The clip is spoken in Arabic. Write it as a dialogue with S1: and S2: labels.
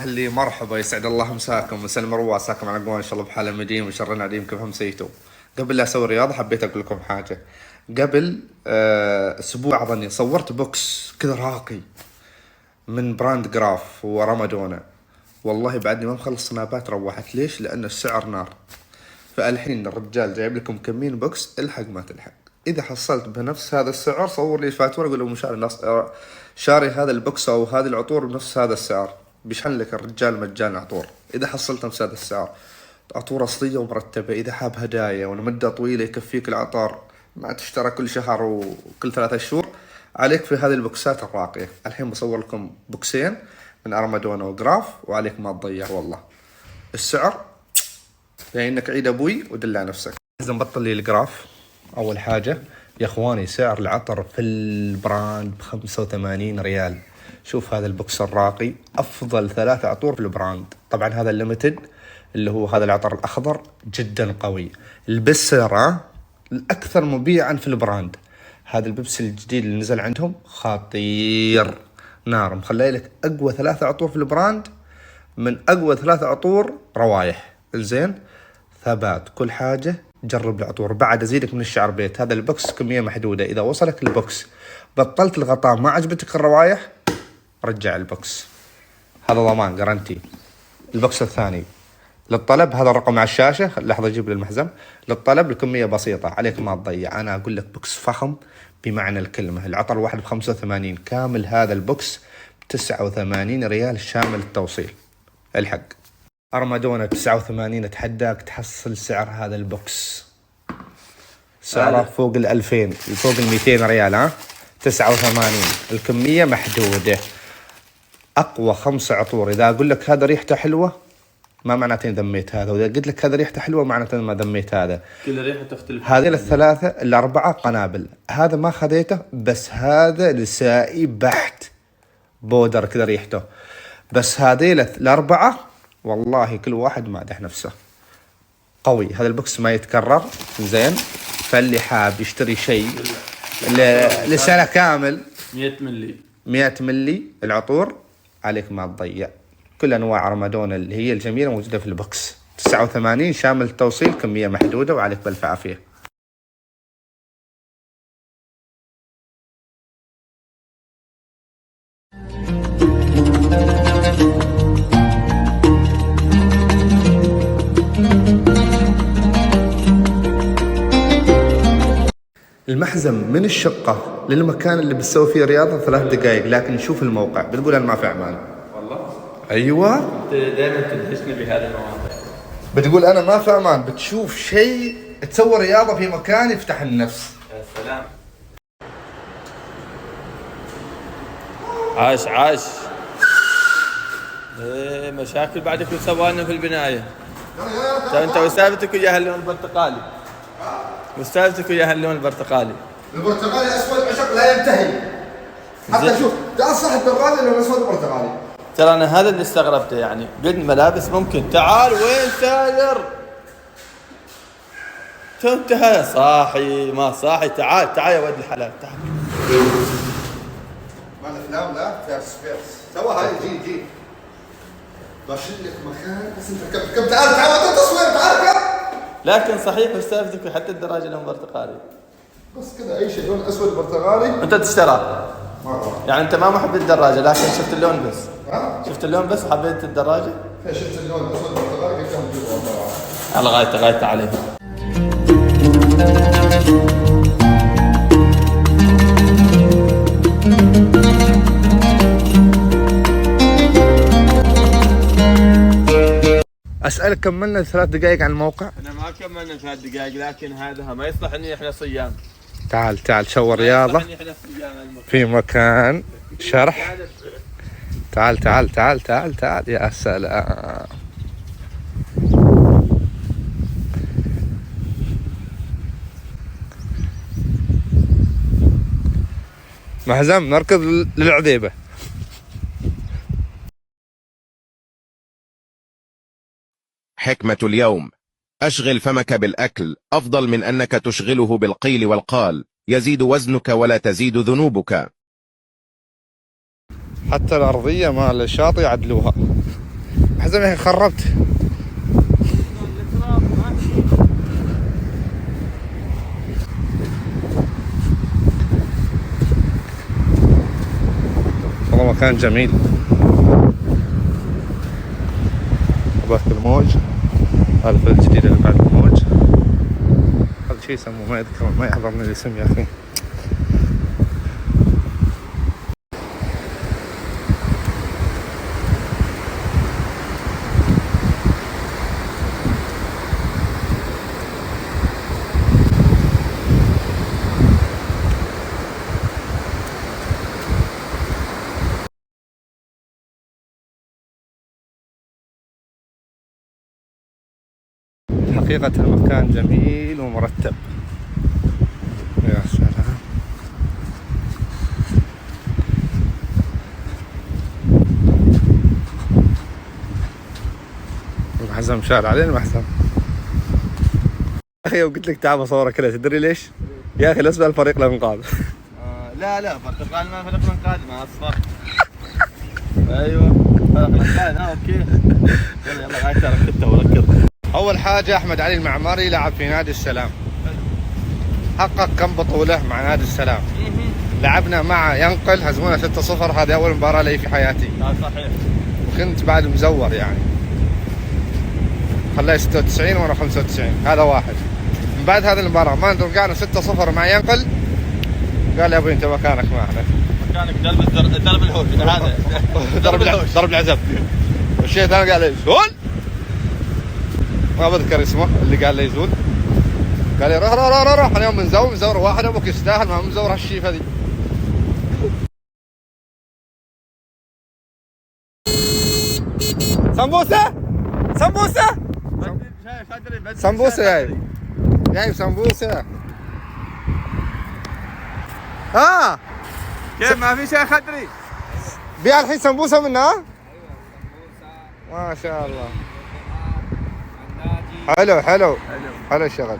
S1: اللي مرحبا، يسعد الله مساكم، مساء المروه، عساكم على قوان ان شاء الله بحال مديم وشر نعيم. كيف مسيتوا؟ قبل لا اسوي رياضه حبيت اقول لكم حاجه. قبل اسبوع اظني صورت بوكس كذا راقي من براند جراف ورمادونا. والله بعدني ما مخلص سنابات روحت. ليش؟ لان السعر نار. فالحين الرجال جايب لكم كمين بوكس، الحق ما تلحق. اذا حصلت بنفس هذا السعر صور لي الفاتوره، قول له شاري هذا البوكس او هذه العطور بنفس هذا السعر، بيشحن لك الرجال مجانا عطور. اذا حصلت نفس هذا السعر، عطور اصليه ومرتبه. اذا حاب هدايا ولمده طويله يكفيك العطار، ما تشترى كل شهر وكل 3 شهور، عليك في هذه البوكسات الراقيه. الحين بصور لكم بوكسين من ارمادونا وجراف، وعليك ما تضيع والله. السعر لانك عيد ابوي ودلع نفسك. لازم بطل لي الجراف. اول حاجه يا اخواني، سعر العطر في البراند ب85 ريال. شوف هذا البوكس الراقي، افضل 3 عطور في البراند. طبعا هذا الليمتد اللي هو هذا العطر الاخضر جدا قوي. البسرة الاكثر مبيعا في البراند. هذا البيبسي الجديد اللي نزل عندهم خطير نار، مخلي لك اقوى 3 عطور في البراند، من اقوى 3 عطور روايح. زين، ثبات كل حاجه. جرب العطور. بعد ازيدك من الشعر بيت، هذا البوكس كميه محدوده. اذا وصلك البوكس بطلت الغطاء ما عجبتك الروايح، رجع البوكس، هذا ضمان جرانتي. البوكس الثاني للطلب، هذا الرقم على الشاشه، لحظه اجيب للمحزم. للطلب الكميه بسيطه، عليك ما تضيع. انا اقول لك بوكس فخم بمعنى الكلمه. العطر الواحد ب85 كامل، هذا البوكس ب89 ريال شامل التوصيل. الحق ارمادونا 89، اتحداك تحصل سعر هذا البوكس. سعره فوق 2000، فوق 200 ريال. ها 89، الكمية محدودة. اقوى 5 عطور. اذا اقول لك هذا ريحته حلوة ما معناته ذميت هذا، واذا قلت لك هذا ريحته حلوة معناته ما ذميت هذا.
S2: كل ريحة تختلف.
S1: هذه ال4 قنابل. هذا ما خذيته، بس هذا نسائي بحت، بودر كذا ريحته. بس هذه ال4 والله كل واحد مادح نفسه، قوي. هذا البوكس ما يتكرر. زين، فاللي حاب يشتري شيء لسنة كامل 100 ملي العطور، عليك ما تضيع. كل انواع رمادونا اللي هي الجميلة موجودة في البوكس 89 شامل التوصيل، كمية محدودة، وعليك بالف عافية. المحزم من الشقة للمكان اللي بتسوي فيه رياضة 3 دقائق، لكن شوف الموقع بتقول أنا ما في أعمال.
S2: والله
S1: أيوة،
S2: أنت دائما تدهشني بهذه المواضيع.
S1: بتقول أنا ما في أمان، بتشوف شيء تسوي رياضة في مكان يفتح النفس.
S2: يا سلام. عاش ايه مشاكل بعدك وسوالنا في البناية. انت وسالفتك ويا هاللون البرتقالي، وسالفتك ويا هاللون البرتقالي.
S1: البرتقالي أسود عشق لا ينتهي. حتى شوف تعال صح الدراجة اللي أسود برتقالي.
S2: ترى أنا هذا اللي استغربته، يعني قد ملابس ممكن. تعال وين ساير؟ تنتهى صاحي ما صاحي. تعال يا ولد الحلال، تعال.
S1: ما الأفلام لا فيرس سوا هاي. جي بشيل لك مكان بس انت كم. تعال ما تصوير، تعال كم.
S2: لكن صحيح استاذتك حتى الدراجة لهم برتقالي.
S1: بس كذا اي شيء لون اسود برتقالي
S2: انت تشترى
S1: مرة.
S2: يعني انت ما محب الدراجة، لكن شفت اللون بس. شفت اللون بس حبيت الدراجة.
S1: شفت اللون اسود برتقالي قلت لهم جوا
S2: الله غايت عليه.
S1: اسالك كملنا 3 دقائق عن الموقع؟
S2: احنا ما كملنا 3 دقائق، لكن هذا ما يصلح اني احنا صيام.
S1: تعال شو رياضة في مكان شرح. تعال يا سلام. محزم نركض للعذيبة.
S3: حكمة اليوم: أشغل فمك بالأكل أفضل من أنك تشغله بالقيل والقال، يزيد وزنك ولا تزيد ذنوبك.
S1: حتى الأرضية مال الشاطئ عدلوها. حزم يا اخي خربت. والله مكان جميل. بث الموج، هذا الفيلم الجديد اللي بعد الموج. هذا شيء يسموه ما يذكر، ما يحضرني الاسم يا اخي. حقيقة المكان جميل ومرتب. يا سلام. المحزم شال علينا المحزم. اخي يوم قلت لك تعال بصورك كذا تدري ليش؟ يا اخي الاسبوع الفريق الانقاذ.
S2: لا برتقال ما فريق الانقاذ مع اصفر. ايوه فريق الانقاذ اوكي. يلا هاي ترى كنت وركض.
S1: اول حاجة احمد علي المعمري لعب في نادي السلام. حقق كم بطولة مع نادي السلام. لعبنا مع ينقل، هزمونا 6-0. هذه اول مباراة لي في حياتي.
S2: صحيح.
S1: وكنت بعد مزور يعني. خلاه 96 وانا 95. هذا واحد. من بعد هذه المباراة ما رجعنا 6-0 مع ينقل. قال يا ابوي انت مكانك معنا.
S2: مكانك درب الهوش هذا.
S1: ضرب العزب. والشيء ثاني قال لي زول. ما بذكر اسمه اللي قال لي زول. قال لي روح انا يوم مزور واحد ابوك يستاهل، ما مزور هالشيفه ذي. سمبوسه جايب سمبوسه.
S2: كيف ما في شيء خدري؟
S1: بيع الحين سمبوسه منها؟ ما شاء الله. حلو الشغل.